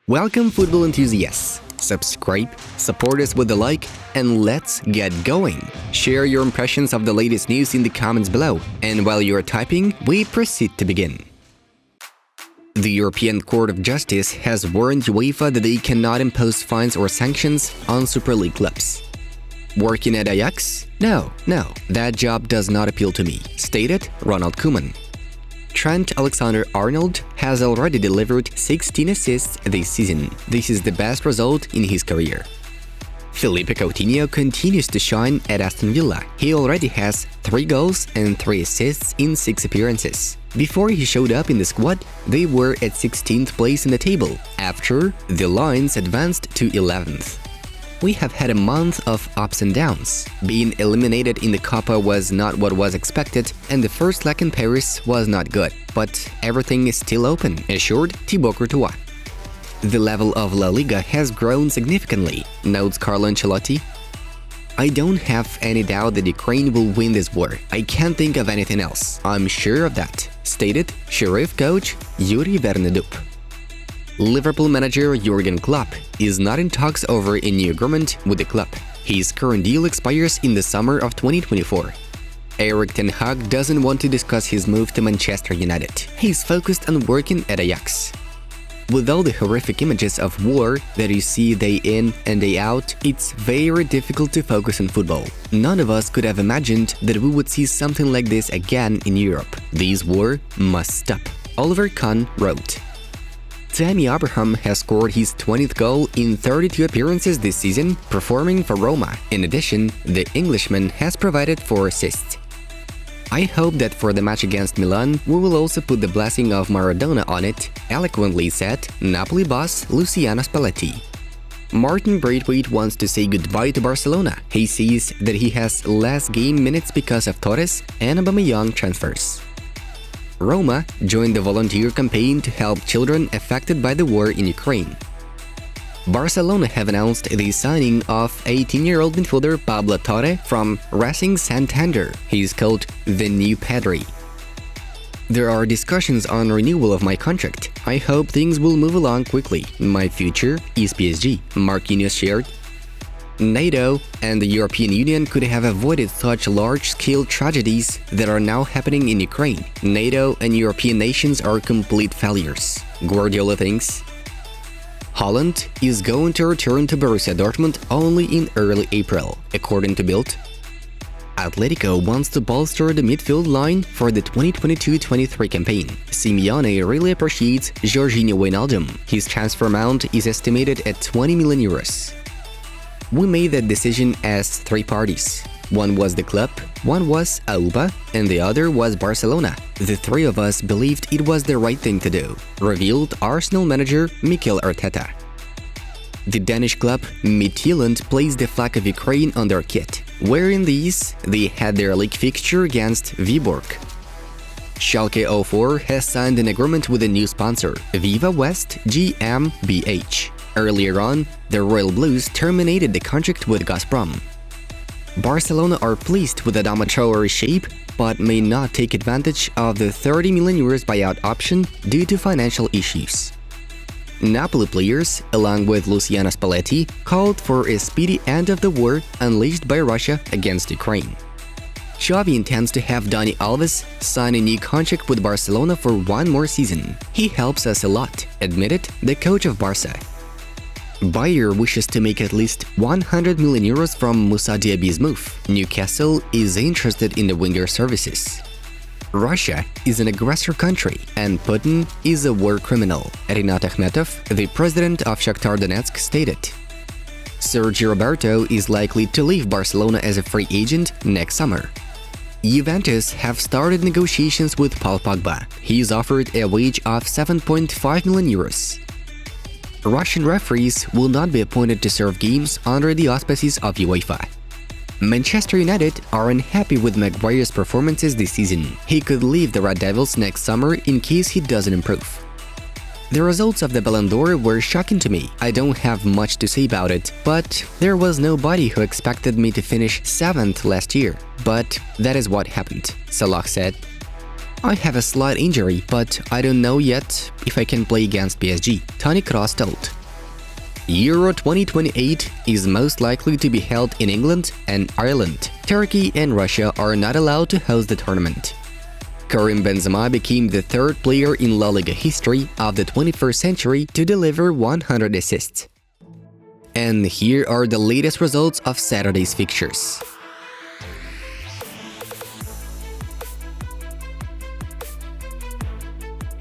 Welcome, football enthusiasts. Subscribe, support us with a like, and let's get going. Share your impressions of the latest news in the comments below, and while you are typing, we proceed to begin. The European Court of Justice has warned UEFA that they cannot impose fines or sanctions on Super League clubs. Working at Ajax? No, that job does not appeal to me, stated Ronald Koeman. Trent Alexander-Arnold has already delivered 16 assists this season. This is the best result in his career. Philippe Coutinho continues to shine at Aston Villa. He already has 3 goals and 3 assists in 6 appearances. Before he showed up in the squad, they were at 16th place in the table. After, the Lions advanced to 11th. We have had a month of ups and downs. Being eliminated in the Copa was not what was expected, and the first leg in Paris was not good. But everything is still open, assured Thibaut Courtois. The level of La Liga has grown significantly, notes Carlo Ancelotti. I don't have any doubt that Ukraine will win this war. I can't think of anything else. I'm sure of that, stated Sheriff coach Yuri Vernedup. Liverpool manager Jurgen Klopp is not in talks over a new agreement with the club. His current deal expires in the summer of 2024. Erik ten Hag doesn't want to discuss his move to Manchester United. He's focused on working at Ajax. With all the horrific images of war that you see day in and day out, it's very difficult to focus on football. None of us could have imagined that we would see something like this again in Europe. This war must stop, Oliver Kahn wrote. Tammy Abraham has scored his 20th goal in 32 appearances this season, performing for Roma. In addition, the Englishman has provided 4 assists. I hope that for the match against Milan, we will also put the blessing of Maradona on it, eloquently said Napoli boss Luciano Spalletti. Martin Braithwaite wants to say goodbye to Barcelona. He sees that he has less game minutes because of Torres and Aubameyang transfers. Roma joined the volunteer campaign to help children affected by the war in Ukraine. Barcelona have announced the signing of 18-year-old midfielder Pablo Torre from Racing Santander. He is called the new Pedri. There are discussions on renewal of my contract. I hope things will move along quickly. My future is PSG, Marquinhos shared. NATO and the European Union could have avoided such large-scale tragedies that are now happening in Ukraine. NATO and European nations are complete failures, Guardiola thinks. Haaland is going to return to Borussia Dortmund only in early April, according to Bild. Atletico wants to bolster the midfield line for the 2022-23 campaign. Simeone really appreciates Jorginho Wijnaldum. His transfer amount is estimated at 20 million euros. We made that decision as 3 parties. One was the club, one was Auba, and the other was Barcelona. The 3 of us believed it was the right thing to do, revealed Arsenal manager Mikel Arteta. The Danish club Midtjylland placed the flag of Ukraine on their kit. Wearing these, they had their league fixture against Viborg. Schalke 04 has signed an agreement with a new sponsor, Viva West GmbH. Earlier on, the Royal Blues terminated the contract with Gazprom. Barcelona are pleased with Adama Traore's shape, but may not take advantage of the 30 million euros buyout option due to financial issues. Napoli players, along with Luciano Spalletti, called for a speedy end of the war unleashed by Russia against Ukraine. Xavi intends to have Dani Alves sign a new contract with Barcelona for 1 more season. He helps us a lot, admitted the coach of Barca. Bayer wishes to make at least 100 million euros from Moussa Diaby's move. Newcastle is interested in the winger services. Russia is an aggressor country, and Putin is a war criminal, Rinat Akhmetov, the president of Shakhtar Donetsk, stated. Sergio Roberto is likely to leave Barcelona as a free agent next summer. Juventus have started negotiations with Paul Pogba. He is offered a wage of 7.5 million euros. Russian referees will not be appointed to serve games under the auspices of UEFA. Manchester United are unhappy with Maguire's performances this season. He could leave the Red Devils next summer in case he doesn't improve. The results of the Ballon d'Or were shocking to me. I don't have much to say about it, but there was nobody who expected me to finish 7th last year. But that is what happened, Salah said. I have a slight injury, but I don't know yet if I can play against PSG, Toni Kroos told. Euro 2028 is most likely to be held in England and Ireland. Turkey and Russia are not allowed to host the tournament. Karim Benzema became the third player in La Liga history of the 21st century to deliver 100 assists. And here are the latest results of Saturday's fixtures.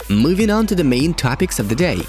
Moving on to the main topics of the day.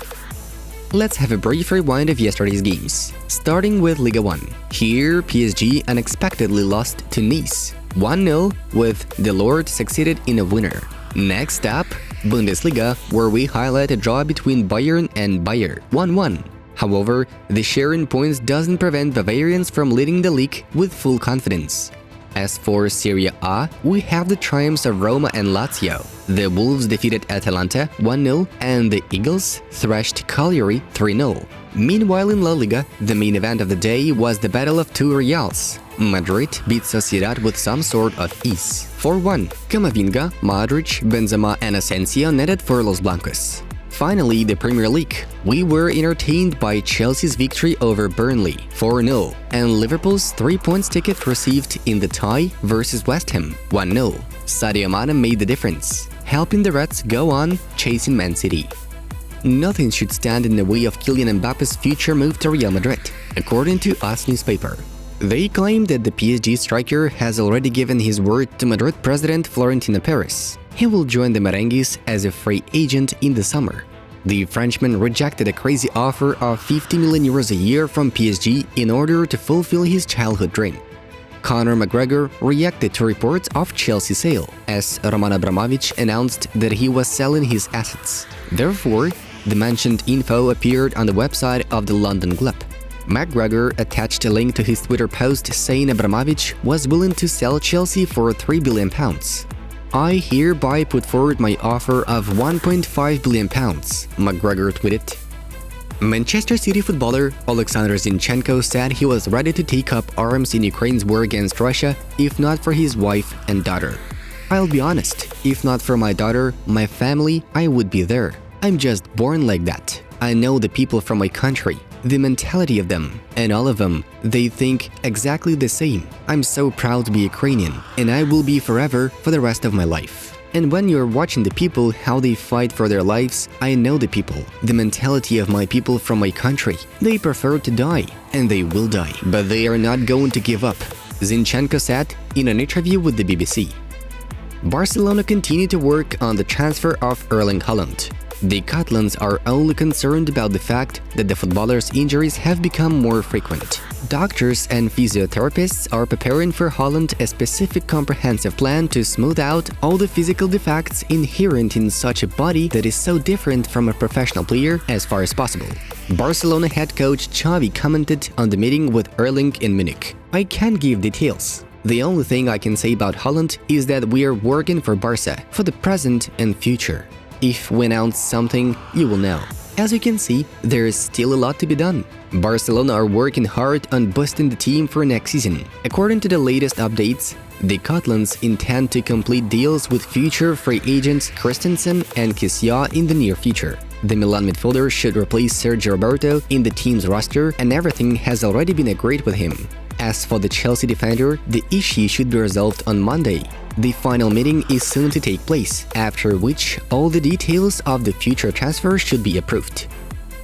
Let's have a brief rewind of yesterday's games. Starting with Liga 1. Here, PSG unexpectedly lost to Nice 1-0, with Delort succeeded in a winner. Next up, Bundesliga, where we highlight a draw between Bayern and Bayer 1-1. However, the share in points doesn't prevent Bavarians from leading the league with full confidence. As for Serie A, we have the triumphs of Roma and Lazio. The Wolves defeated Atalanta 1-0 and the Eagles thrashed Cagliari 3-0. Meanwhile in La Liga, the main event of the day was the battle of two Reals. Madrid beat Sociedad with some sort of ease 4-1. Camavinga, Modric, Benzema and Asensio netted for Los Blancos. Finally, the Premier League. We were entertained by Chelsea's victory over Burnley 4-0 and Liverpool's 3 points ticket received in the tie versus West Ham 1-0. Sadio Mane made the difference, helping the Reds go on chasing Man City. Nothing should stand in the way of Kylian Mbappe's future move to Real Madrid, according to AS newspaper. They claim that the PSG striker has already given his word to Madrid president Florentino Perez. He will join the Merengues as a free agent in the summer. The Frenchman rejected a crazy offer of 50 million euros a year from PSG in order to fulfill his childhood dream. Conor McGregor reacted to reports of Chelsea sale, as Roman Abramovich announced that he was selling his assets. Therefore, the mentioned info appeared on the website of the London club. McGregor attached a link to his Twitter post saying Abramovich was willing to sell Chelsea for £3 billion. I hereby put forward my offer of £1.5 billion, McGregor tweeted. Manchester City footballer Alexander Zinchenko said he was ready to take up arms in Ukraine's war against Russia if not for his wife and daughter. I'll be honest, if not for my daughter, my family, I would be there. I'm just born like that. I know the people from my country, the mentality of them, and all of them, they think exactly the same. I'm so proud to be Ukrainian, and I will be forever for the rest of my life. And when you're watching the people, how they fight for their lives, I know the people, the mentality of my people from my country. They prefer to die, and they will die, but they are not going to give up, Zinchenko said in an interview with the BBC. Barcelona continue to work on the transfer of Erling Haaland. The Catalans are only concerned about the fact that the footballer's injuries have become more frequent. Doctors and physiotherapists are preparing for Haaland a specific comprehensive plan to smooth out all the physical defects inherent in such a body that is so different from a professional player as far as possible. Barcelona head coach Xavi commented on the meeting with Erling in Munich. I can't give details. The only thing I can say about Haaland is that we are working for Barca, for the present and future. If we announce something, you will know. As you can see, there is still a lot to be done. Barcelona are working hard on boosting the team for next season. According to the latest updates, the Catalans intend to complete deals with future free agents Christensen and Kessia in the near future. The Milan midfielder should replace Sergio Roberto in the team's roster, and everything has already been agreed with him. As for the Chelsea defender, the issue should be resolved on Monday. The final meeting is soon to take place, after which all the details of the future transfer should be approved.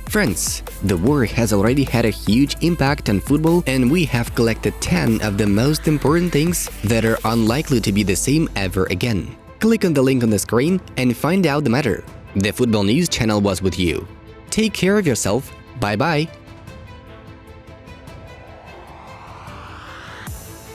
Friends, the war has already had a huge impact on football, and we have collected 10 of the most important things that are unlikely to be the same ever again. Click on the link on the screen and find out the matter. The Football News channel was with you. Take care of yourself. Bye-bye.